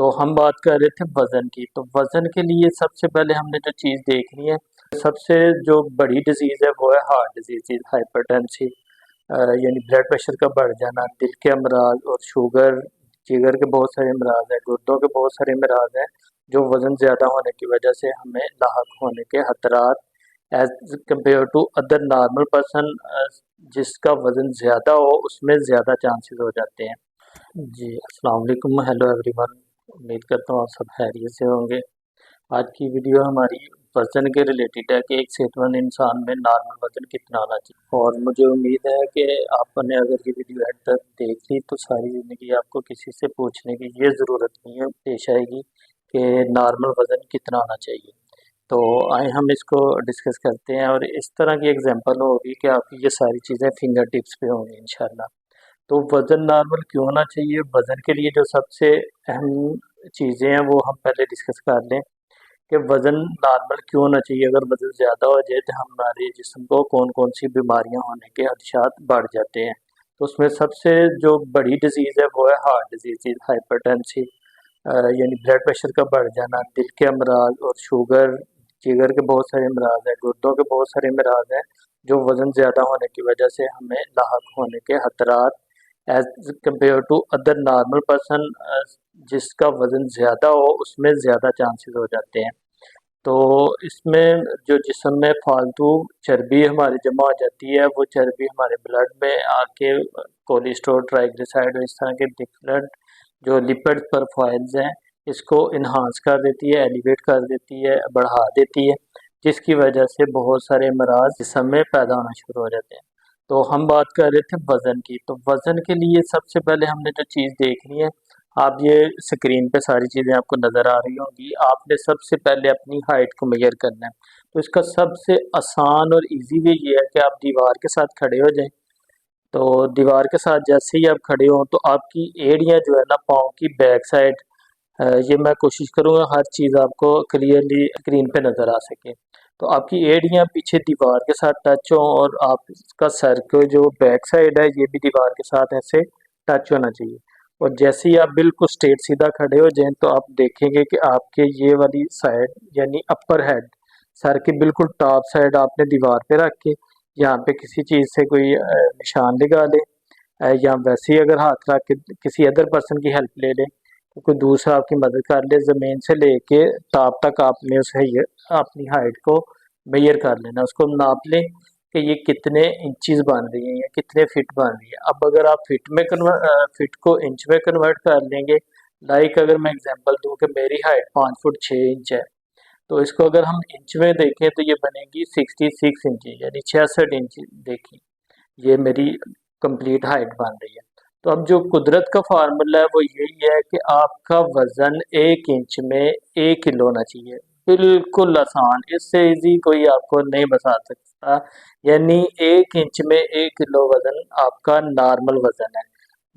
तो हम बात कर रहे थे वज़न की। तो वज़न के लिए सबसे पहले हमने जो चीज़ देखनी है, सबसे जो बड़ी डिज़ीज़ है वो है हार्ट डिज़ीज़, हाइपरटेंसी, यानी ब्लड प्रेशर का बढ़ जाना, दिल के अमराज और शुगर, जिगर के बहुत सारे अमराज हैं, गुर्दों के बहुत सारे अमराज हैं, जो वज़न ज़्यादा होने की वजह से हमें लाहक होने के खतरात as compare to other normal person, जिसका वज़न ज़्यादा हो उसमें ज़्यादा चांसेस हो जाते हैं। जी, अस्सलाम वालेकुम, हेलो एवरीवन। उम्मीद करता हूँ आप सब खैरियत से होंगे। आज की वीडियो हमारी वज़न के रिलेटेड है कि एक सेहतमंद इंसान में नॉर्मल वज़न कितना होना चाहिए। और मुझे उम्मीद है कि आपने अगर ये वीडियो एंड तक देख ली तो सारी ज़िंदगी आपको किसी से पूछने की ये ज़रूरत नहीं है पेश आएगी कि नॉर्मल वज़न कितना होना चाहिए। तो आए हम इसको डिस्कस करते हैं और इस तरह की एग्जांपल होगी कि आपकी ये सारी चीज़ें फिंगर टिप्स पे होंगी इंशाल्लाह। तो वज़न नॉर्मल क्यों होना चाहिए? वज़न के लिए जो सबसे अहम चीज़ें हैं वो हम पहले डिस्कस कर लें कि वज़न नॉर्मल क्यों होना चाहिए। अगर वज़न ज़्यादा हो जाए तो हमारे जिस्म को कौन-कौन सी बीमारियाँ होने के खदशात बढ़ जाते हैं। तो उसमें सबसे जो बड़ी डिज़ीज़ है वो है हार्ट डिज़ीज़, हाइपरटेंसी, यानी ब्लड प्रेशर का बढ़ जाना, दिल के अमराज और शुगर, जिगर के बहुत सारे अमराज हैं, गुर्दों के बहुत सारे अमराज हैं, जो वज़न ज़्यादा होने की वजह से हमें लाहक होने के खतरात as compare to other normal person, जिसका वज़न ज़्यादा हो उसमें ज़्यादा चांसेस हो जाते हैं। तो इसमें जो जिस्म में फालतू चर्बी हमारी जमा हो जाती है, वो चर्बी हमारे ब्लड में आके कोलेस्ट्रॉल, ट्राइग्लिसराइड और इस तरह के डिफरेंट जो लिपिड प्रोफाइल्स हैं, इसको इन्हांस कर देती है, एलिवेट कर देती है, बढ़ा देती है, जिसकी वजह से बहुत सारे अमराज जिस्म में पैदा होना शुरू हो जाते हैं। तो हम बात कर रहे थे वज़न की। तो वज़न के लिए सबसे पहले हमने जो चीज़ देखनी है, आप ये स्क्रीन पे सारी चीज़ें आपको नज़र आ रही होंगी। आपने सबसे पहले अपनी हाइट को मेज़र करना है। तो इसका सबसे आसान और ईज़ी वे ये है कि आप दीवार के साथ खड़े हो जाएँ। तो दीवार के साथ जैसे ही आप खड़े हों तो आपकी एड़ियाँ जो है ना पाँव की बैक साइड, ये मैं कोशिश करूँगा हर चीज़ आपको क्लियरली स्क्रीन पे नज़र आ सके। तो आपकी एड़ियाँ पीछे दीवार के साथ टच हों और आपका सर को जो बैक साइड है ये भी दीवार के साथ ऐसे टच होना चाहिए। और जैसे ही आप बिल्कुल स्ट्रेट सीधा खड़े हो जाएँ तो आप देखेंगे कि आपके ये वाली साइड यानी अपर हेड, सर की बिल्कुल टॉप साइड आपने दीवार पे रख के यहाँ पे किसी चीज़ से कोई निशान लगा लें, या वैसे ही अगर हाथ रख के किसी अदर पर्सन की हेल्प ले लें, तो कोई दूसरा आपकी मदद कर ले, ज़मीन से लेके टॉप तक आपने उसे ये अपनी हाइट को मेज़र कर लेना, उसको नाप लें कि ये कितने इंचेस बन रही हैं या कितने फिट बन रही है। अब अगर आप फिट को इंच में कन्वर्ट कर लेंगे, लाइक अगर मैं एग्जांपल दूँ कि मेरी हाइट 5 फुट 6 इंच है, तो इसको अगर हम इंच में देखें तो ये बनेगी 66 इंच, यानी 66 इंच। देखिए ये मेरी कंप्लीट हाइट बन रही है। तो अब जो कुदरत का फार्मूला है वो यही है कि आपका वज़न 1 इंच में 1 किलो होना चाहिए। बिल्कुल आसान, इससे ईज़ी कोई आपको नहीं बता सकता। यानी 1 इंच में 1 किलो वज़न आपका नॉर्मल वज़न है।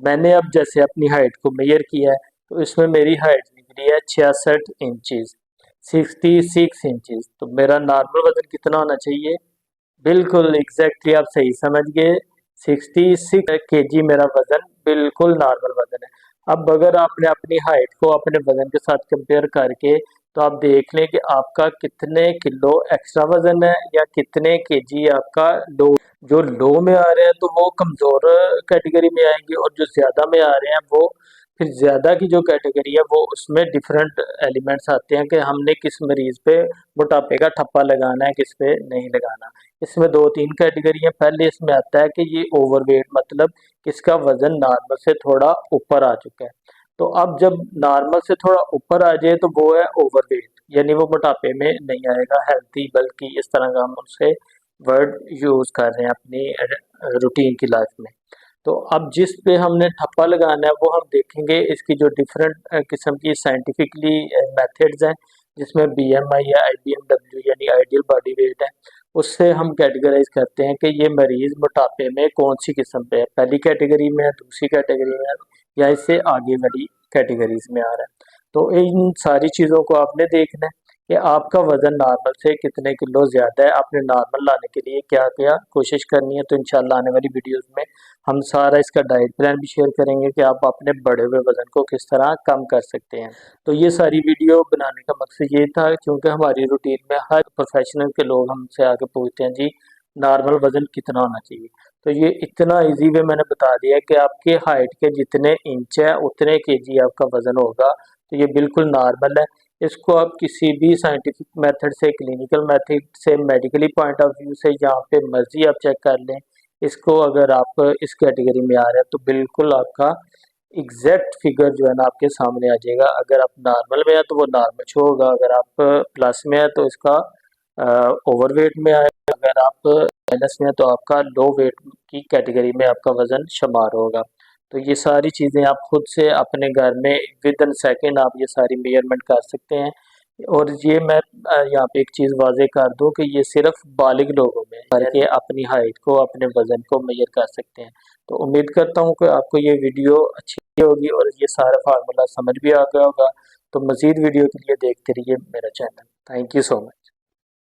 मैंने अब जैसे अपनी हाइट को मेज़र किया है, तो इसमें मेरी हाइट निकली है 66 इंचेस, 66 इंचेस। तो मेरा नॉर्मल वज़न कितना होना चाहिए? बिल्कुल एग्जैक्टली आप सही समझ गए, 66 केजी मेरा वजन बिल्कुल नॉर्मल वजन है। अब अगर आपने अपनी हाइट को अपने वजन के साथ कंपेयर करके तो आप देख लें कि आपका कितने किलो एक्स्ट्रा वजन है या कितने केजी आपका लो। जो लो में आ रहे हैं तो वो कमज़ोर कैटेगरी में आएंगे और जो ज़्यादा में आ रहे हैं वो फिर ज़्यादा की जो कैटेगरी है वो उसमें डिफरेंट एलिमेंट्स आते हैं कि हमने किस मरीज़ पे मोटापे का ठप्पा लगाना है, किस पे नहीं लगाना। इसमें 2-3 कैटेगरी हैं। पहले इसमें आता है कि ये ओवरवेट, मतलब किसका वज़न नॉर्मल से थोड़ा ऊपर आ चुका है। तो अब जब नॉर्मल से थोड़ा ऊपर आ जाए तो वो है ओवरवेट, यानी वो मोटापे में नहीं आएगा, हेल्थी, बल्कि इस तरह का हम उससे वर्ड यूज़ कर रहे हैं अपनी रूटीन की लाइफ में। तो अब जिस पे हमने ठप्पा लगाना है वो हम देखेंगे इसकी जो डिफरेंट किस्म की साइंटिफिकली मेथड्स हैं, जिसमें बीएमआई या आईबीएमडब्ल्यू यानी आइडियल बॉडी वेट है, उससे हम कैटेगराइज करते हैं कि ये मरीज़ मोटापे में कौन सी किस्म पे है, पहली कैटेगरी में है, दूसरी कैटेगरी में है या इससे आगे वाली कैटेगरीज में आ रहा है। तो इन सारी चीज़ों को आपने देखना है कि आपका वज़न नॉर्मल से कितने किलो ज़्यादा है, आपने नॉर्मल लाने के लिए क्या क्या कोशिश करनी है। तो इंशाल्लाह आने वाली वीडियोस में हम सारा इसका डाइट प्लान भी शेयर करेंगे कि आप अपने बढ़े हुए वज़न को किस तरह कम कर सकते हैं। तो ये सारी वीडियो बनाने का मकसद ये था, क्योंकि हमारी रूटीन में हर प्रोफेशनल के लोग हमसे आके पूछते हैं जी नॉर्मल वज़न कितना होना चाहिए। तो ये इतना इजी वे मैंने बता दिया कि आपके हाइट के जितने इंच है उतने केजी आपका वज़न होगा। तो ये बिल्कुल नॉर्मल है। इसको आप किसी भी साइंटिफिक मेथड से, क्लिनिकल मेथड से, मेडिकली पॉइंट ऑफ व्यू से, जहाँ पे मर्जी आप चेक कर लें, इसको अगर आप इस कैटेगरी में आ रहे हैं तो बिल्कुल आपका एग्जैक्ट फिगर जो है ना आपके सामने आ जाएगा। अगर आप नॉर्मल में है तो वो नॉर्मल शो होगा, अगर आप प्लस में है तो इसका ओवरवेट में आएगा, अगर आप माइनस में है तो आपका लो वेट की कैटेगरी में आपका वज़न शुमार होगा। तो ये सारी चीज़ें आप खुद से अपने घर में विद इन सेकेंड आप ये सारी मेजरमेंट कर सकते हैं। और ये मैं यहाँ पे एक चीज़ वाज़ेह कर दूँ कि ये सिर्फ बालिग लोगों में करके अपनी हाइट को, अपने वज़न को मेजर कर सकते हैं। तो उम्मीद करता हूँ कि आपको ये वीडियो अच्छी होगी और ये सारा फार्मूला समझ भी आ गया होगा। तो मज़ीद वीडियो के लिए देखते रहिए मेरा channel. Thank you so much.